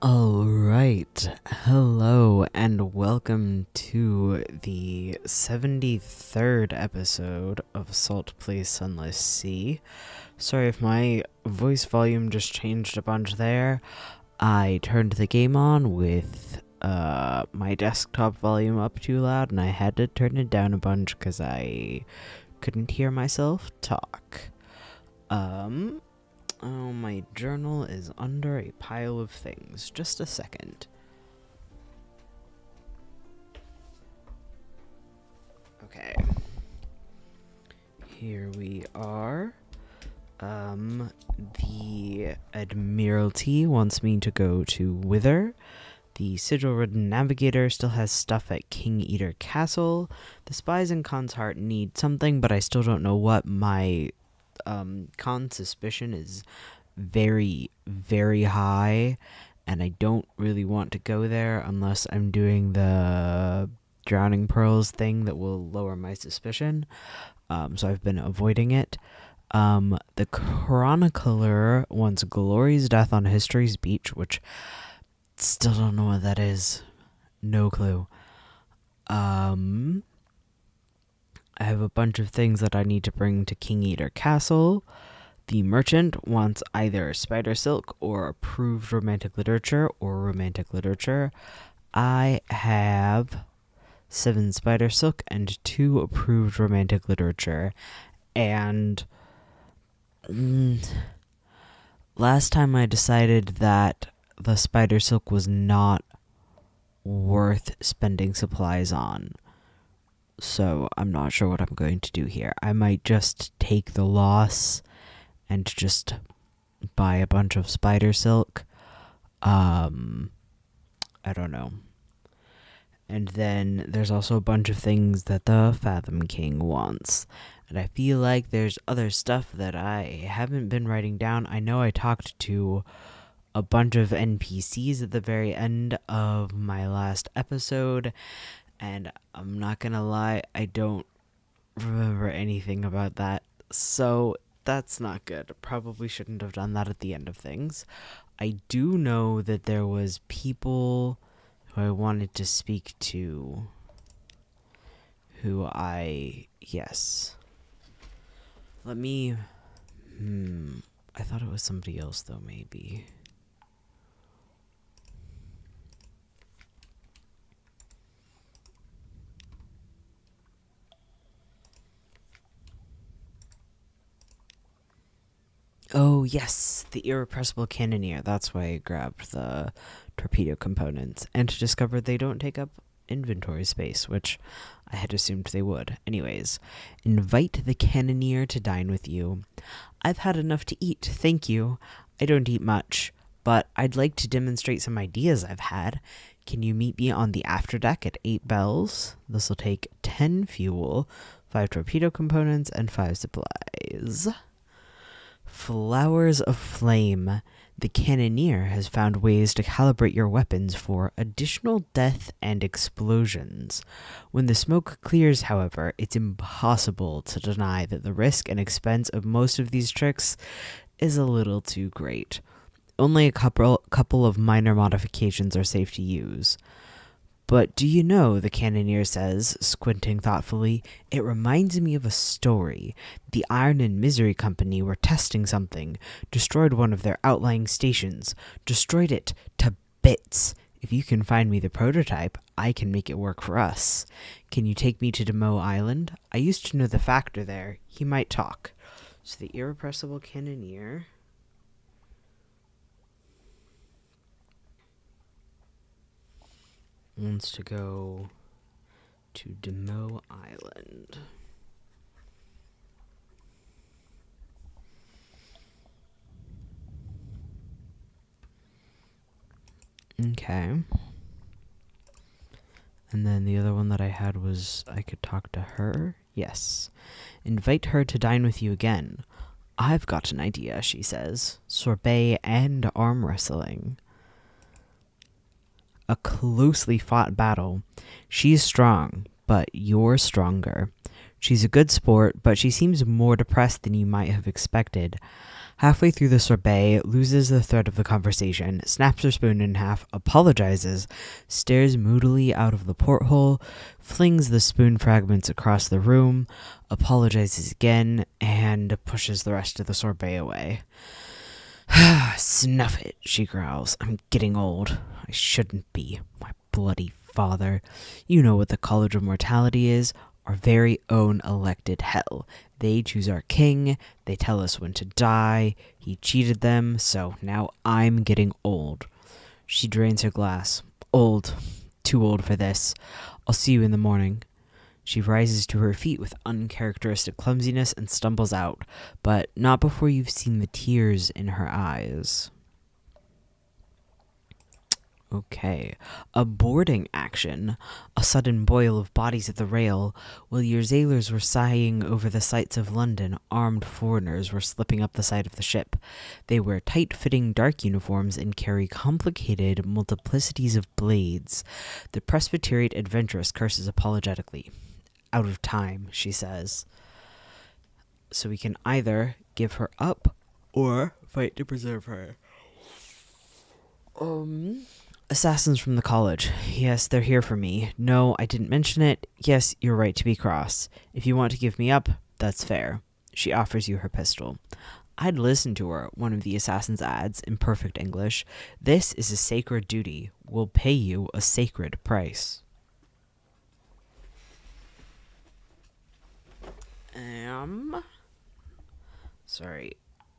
Alright, hello and welcome to the 73rd episode of Salt Plays Sunless Sea. Sorry if my voice volume just changed a bunch there. I turned the game on with my desktop volume up too loud and I had to turn it down a bunch because I couldn't hear myself talk. Oh, my journal is under a pile of things. Just a second. Okay. Here we are. The Admiralty wants me to go to Wither. The Sigil-ridden Navigator still has stuff at King Eater Castle. The Spies in Khan's Heart need something, but I still don't know what. My Khan's suspicion is very, very high, and I don't really want to go there unless I'm doing the Drowning Pearls thing that will lower my suspicion. So I've been avoiding it. The Chronicler wants Glory's Death on History's Beach, which still don't know what that is. No clue. I have a bunch of things that I need to bring to King Eater Castle. The Merchant wants either Spider Silk or approved romantic literature I have 7 Spider Silk and 2 approved romantic literature. And last time I decided that the Spider Silk was not worth spending supplies on. So I'm not sure what I'm going to do here. I might just take the loss and just buy a bunch of spider silk. I don't know. And then there's also a bunch of things that the Fathom King wants. And I feel like there's other stuff that I haven't been writing down. I know I talked to a bunch of NPCs at the very end of my last episode, and I'm not gonna lie, I don't remember anything about that, so that's not good. Probably shouldn't have done that at the end of things. I do know that there was people who I wanted to speak to yes. Let me, I thought it was somebody else though, maybe. Oh, yes, the Irrepressible Cannoneer. That's why I grabbed the torpedo components, and discovered they don't take up inventory space, which I had assumed they would. Anyways, invite the Cannoneer to dine with you. I've had enough to eat, thank you. I don't eat much, but I'd like to demonstrate some ideas I've had. Can you meet me on the afterdeck at 8 bells? This'll take 10 fuel, 5 torpedo components, and 5 supplies. Flowers of Flame. The Cannoneer has found ways to calibrate your weapons for additional death and explosions. When the smoke clears, however, it's impossible to deny that the risk and expense of most of these tricks is a little too great. Only a couple of minor modifications are safe to use. But do you know, the Cannoneer says, squinting thoughtfully, it reminds me of a story. The Iron and Misery Company were testing something, destroyed one of their outlying stations, destroyed it to bits. If you can find me the prototype, I can make it work for us. Can you take me to Demo Island? I used to know the Factor there. He might talk. So the Irrepressible Cannoneer wants to go to Demo Island. Okay. And then the other one that I had was I could talk to her. Yes. Invite her to dine with you again. I've got an idea, she says. Sorbet and arm wrestling. A closely fought battle. She's strong, but you're stronger. She's a good sport, but she seems more depressed than you might have expected. Halfway through the sorbet, loses the thread of the conversation, snaps her spoon in half, apologizes, stares moodily out of the porthole, flings the spoon fragments across the room, apologizes again, and pushes the rest of the sorbet away. Snuff it, she growls. I'm getting old. I shouldn't be. My bloody father. You know what the College of Mortality is. Our very own elected hell. They choose our king. They tell us when to die. He cheated them, so now I'm getting old. She drains her glass. Old. Too old for this. I'll see you in the morning. She rises to her feet with uncharacteristic clumsiness and stumbles out, but not before you've seen the tears in her eyes. Okay. A boarding action. A sudden boil of bodies at the rail. While your sailors were sighing over the sights of London, armed foreigners were slipping up the side of the ship. They wear tight-fitting dark uniforms and carry complicated multiplicities of blades. The Presbyterian adventuress curses apologetically. Out of time, she says. So we can either give her up or fight to preserve her. Assassins from the college. Yes, they're here for me. No, I didn't mention it. Yes, you're right to be cross. If you want to give me up, that's fair. She offers you her pistol. I'd listen to her, one of the assassins adds in perfect English. This is a sacred duty. We'll pay you a sacred price. Sorry,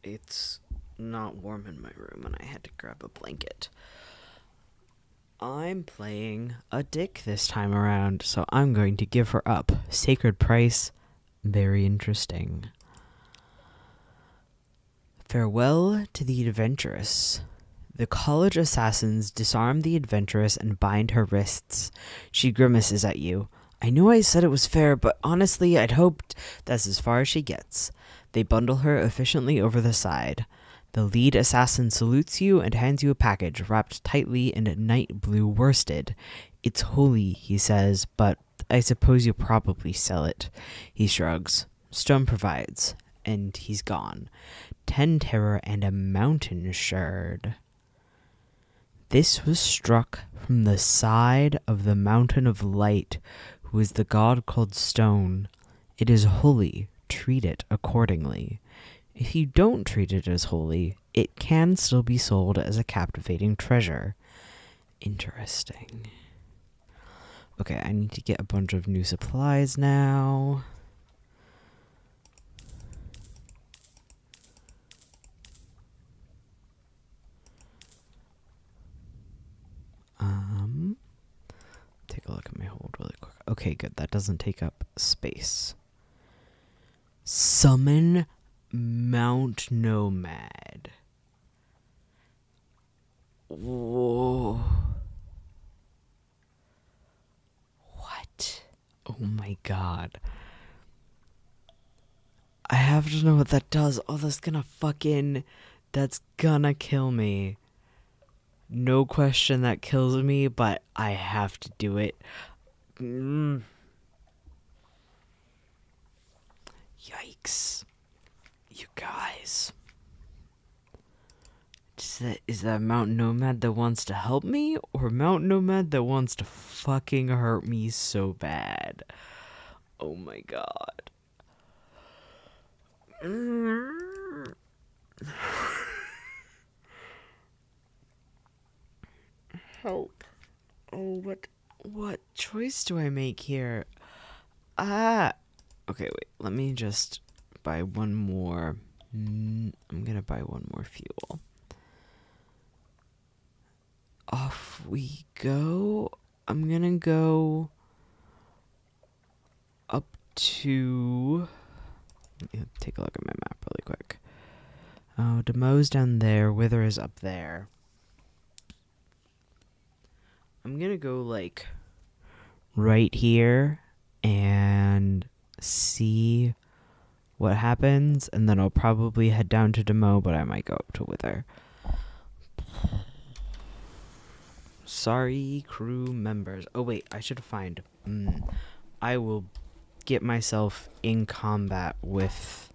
it's not warm in my room and I had to grab a blanket. I'm playing a dick this time around, so I'm going to give her up. Sacred price. Very interesting. Farewell to the adventuress. The college assassins disarm the adventuress and bind her wrists. She grimaces at you. I know I said it was fair, but honestly, I'd hoped that's as far as she gets. They bundle her efficiently over the side. The lead assassin salutes you and hands you a package wrapped tightly in night blue worsted. It's holy, he says, but I suppose you'll probably sell it. He shrugs. Stone provides. And he's gone. 10 terror and a mountain shard. This was struck from the side of the mountain of light, who is the god called Stone. It is holy. Treat it accordingly. If you don't treat it as holy, it can still be sold as a captivating treasure. Interesting. Okay, I need to get a bunch of new supplies now. Take a look at my hold really quick. Okay, good. That doesn't take up space. Summon Mount Nomad. Whoa. What? Oh my god. I have to know what that does. Oh, that's gonna kill me. No question that kills me, but I have to do it. Yikes. You guys. Is that Mount Nomad that wants to help me, or Mount Nomad that wants to fucking hurt me so bad? Oh my god. Help. Oh, what choice do I make here? Okay, wait. Let me just buy one more. I'm gonna buy one more fuel. Off we go. I'm gonna go up to... Let me take a look at my map really quick. Oh, Demo's down there. Wither is up there. I'm gonna go, like, right here and see what happens, and then I'll probably head down to Demo, but I might go up to Wither. Sorry, crew members. Oh, wait, I should find... I will get myself in combat with...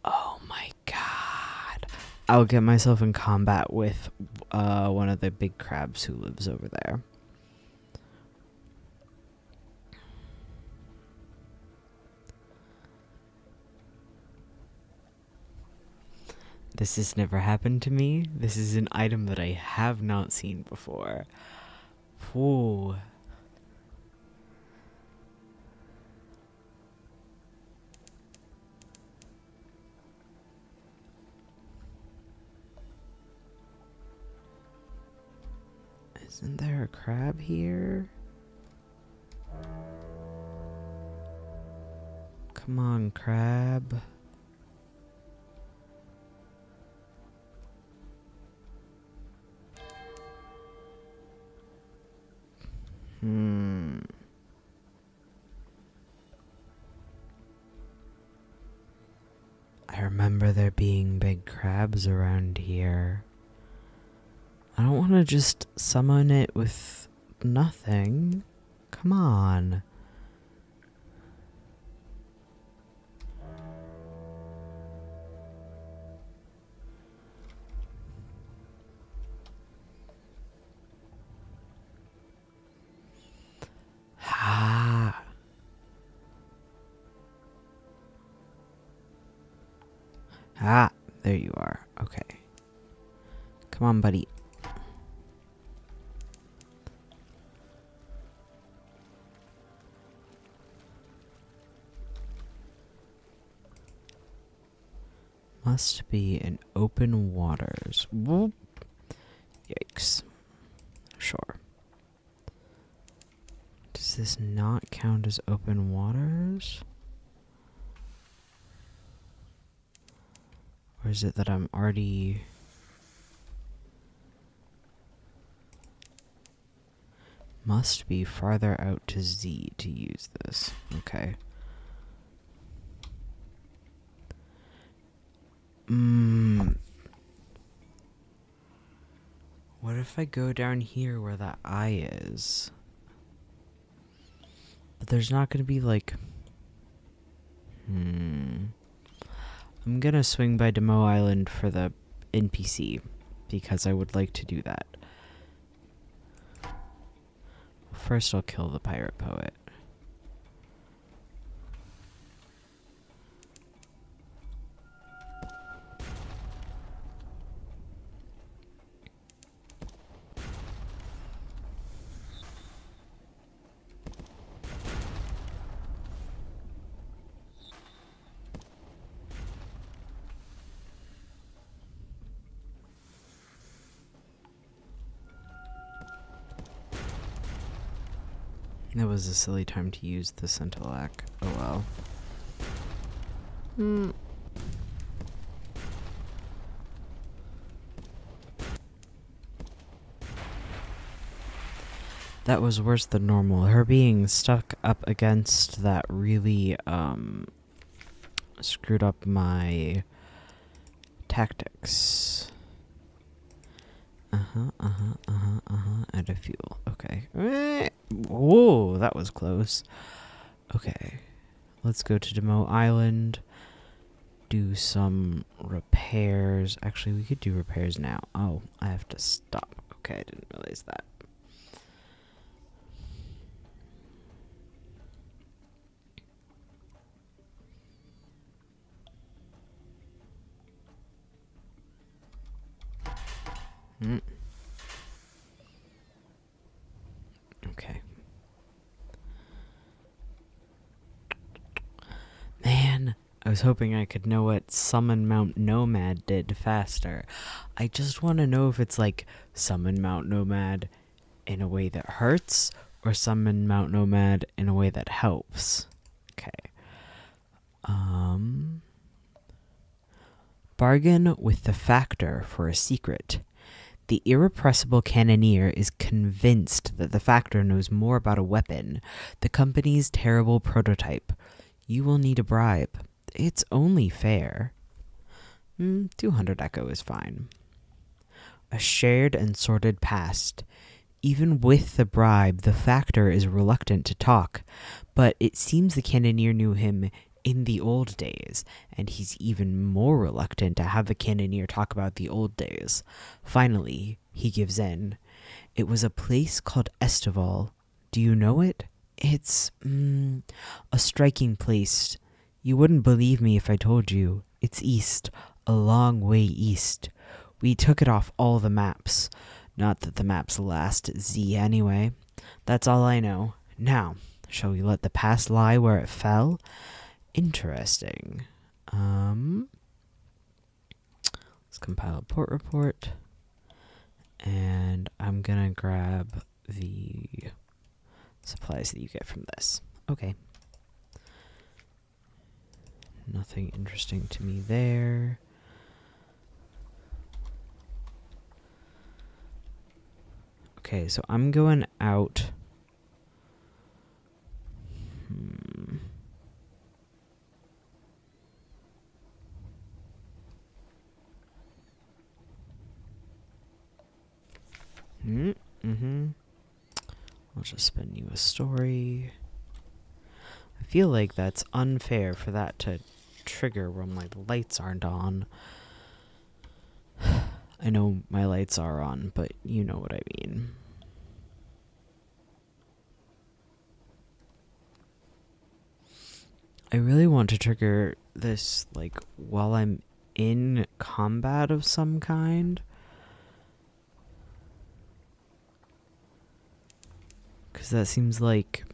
Oh, my God. I'll get myself in combat with one of the big crabs who lives over there. This has never happened to me. This is an item that I have not seen before. Whoa. Isn't there a crab here? Come on, crab. I remember there being big crabs around here. I don't want to just summon it with nothing. Come on. Ah. Ah, there you are. Okay. Come on, buddy. Must be in open waters. Whoop. Yikes. Sure. Does this not count as open waters? Or is it that I'm already... Must be farther out to Z to use this. Okay. What if I go down here where that eye is? But there's not gonna be like... I'm gonna swing by Demo Island for the NPC, because I would like to do that. First I'll kill the pirate poet. That was a silly time to use the Scintillac. Oh well. That was worse than normal. Her being stuck up against that really screwed up my tactics. Out of fuel. Okay. Whoa, that was close. Okay. Let's go to Demo Island. Do some repairs. Actually, we could do repairs now. Oh, I have to stop. Okay, I didn't realize that. Okay. Man, I was hoping I could know what Summon Mount Nomad did faster. I just want to know if it's like Summon Mount Nomad in a way that hurts, or Summon Mount Nomad in a way that helps. Okay. Bargain with the Factor for a secret. The irrepressible cannoneer is convinced that the Factor knows more about a weapon, the company's terrible prototype. You will need a bribe. It's only fair. 200 Echo is fine. A shared and sordid past. Even with the bribe, the Factor is reluctant to talk, but it seems the cannoneer knew him in the old days, and he's even more reluctant to have the cannoneer talk about the old days. Finally, he gives in. It was a place called Estival. Do you know it? It's a striking place. You wouldn't believe me if I told you. It's east, a long way east. We took it off all the maps. Not that the maps last Z anyway. That's all I know. Now, shall we let the past lie where it fell? Interesting. Let's compile a port report. And I'm gonna grab the supplies that you get from this. Okay. Nothing interesting to me there. Okay, so I'm going out. I'll just spin you a story. I feel like that's unfair for that to trigger when my lights aren't on. I know my lights are on, but you know what I mean. I really want to trigger this, like, while I'm in combat of some kind. Because that seems like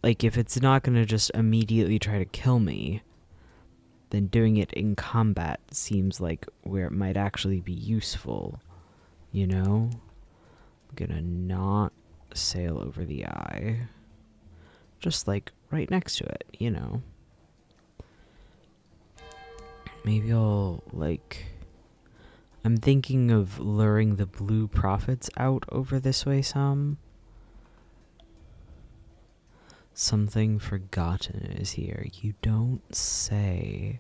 if it's not going to just immediately try to kill me, then doing it in combat seems like where it might actually be useful, you know? I'm gonna not sail over the eye. Just like right next to it, you know? Maybe I'll, like... I'm thinking of luring the blue prophets out over this way some. Something forgotten is here. You don't say.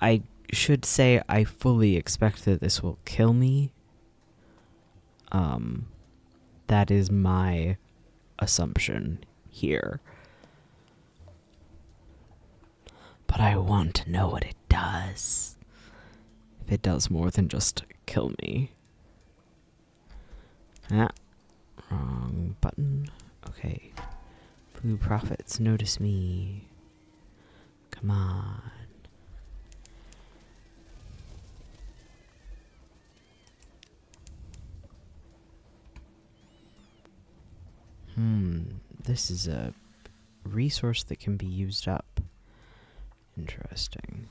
I should say I fully expect that this will kill me. That is my assumption here. But I want to know what it does. If it does more than just kill me. Ah, wrong button. Okay. Blue prophets, notice me. Come on. This is a resource that can be used up. Interesting.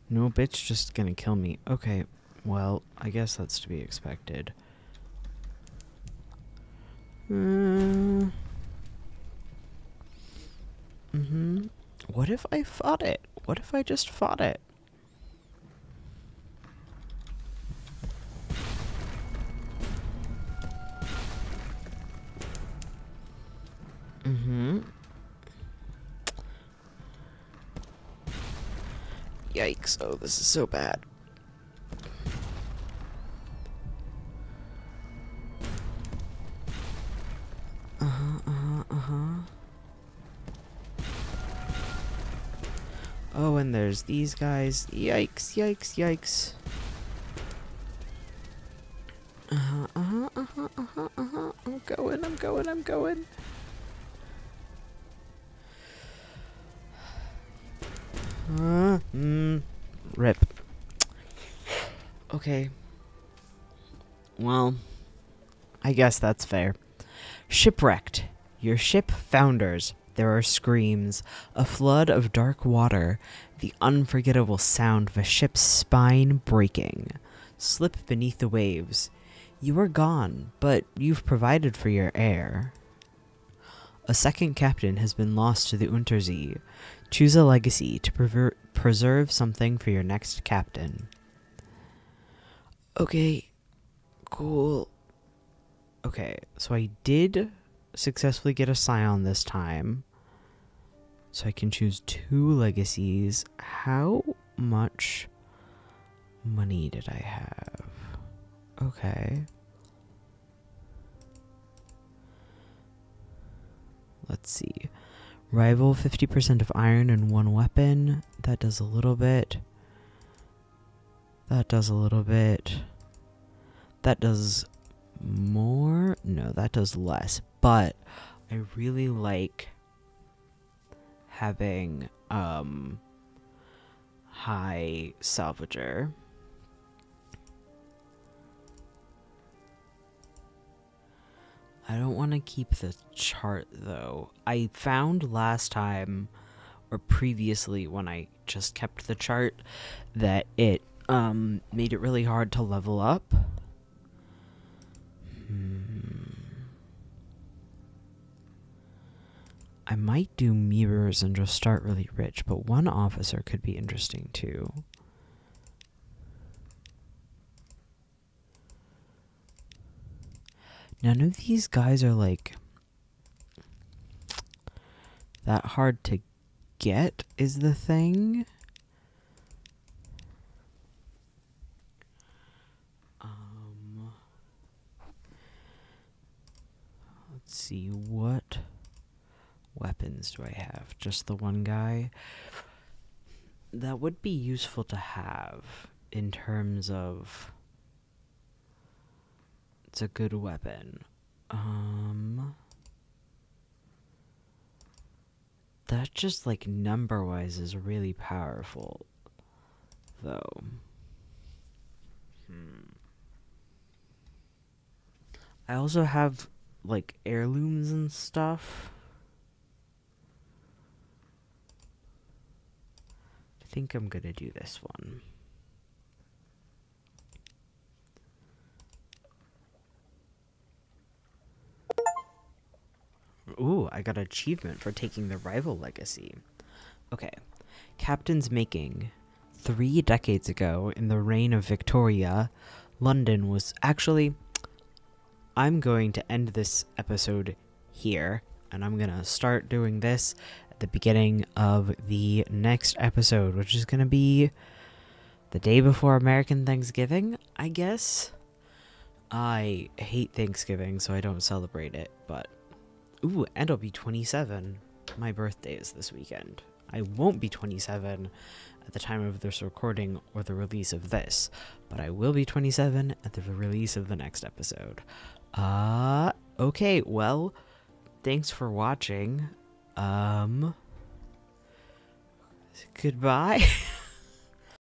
No, bitch, just gonna kill me. Okay, well, I guess that's to be expected. What if I fought it? What if I just fought it? Yikes. Oh, this is so bad. Oh, and there's these guys. Yikes, yikes, yikes. I'm going. Rip. Okay. Well, I guess that's fair. Shipwrecked. Your ship founders. There are screams, a flood of dark water, the unforgettable sound of a ship's spine breaking. Slip beneath the waves. You are gone, but you've provided for your heir. A second captain has been lost to the Untersee. Choose a legacy to preserve something for your next captain. Okay, cool. Okay, so I did successfully get a scion this time. So I can choose 2 legacies. How much money did I have? Okay. Let's see. Rival 50% of iron and 1 weapon. That does a little bit. That does a little bit. That does more. No, that does less. But I really like having high salvager. I don't want to keep the chart though. I found last time or previously when I just kept the chart that it made it really hard to level up. I might do mirrors and just start really rich, but 1 officer could be interesting too. None of these guys are like that hard to get is the thing. Let's see, what weapons do I have? Just the 1 guy? That would be useful to have in terms of it's a good weapon. That just like number wise is really powerful though. I also have like heirlooms and stuff. I think I'm gonna do this one. Ooh, I got an achievement for taking the rival legacy. Okay. Captain's making. 3 decades ago, in the reign of Victoria, London was actually... I'm going to end this episode here, and I'm going to start doing this at the beginning of the next episode, which is going to be the day before American Thanksgiving, I guess. I hate Thanksgiving, so I don't celebrate it, but... Ooh, and I'll be 27. My birthday is this weekend. I won't be 27 at the time of this recording or the release of this, but I will be 27 at the release of the next episode. Okay, well, thanks for watching. Goodbye.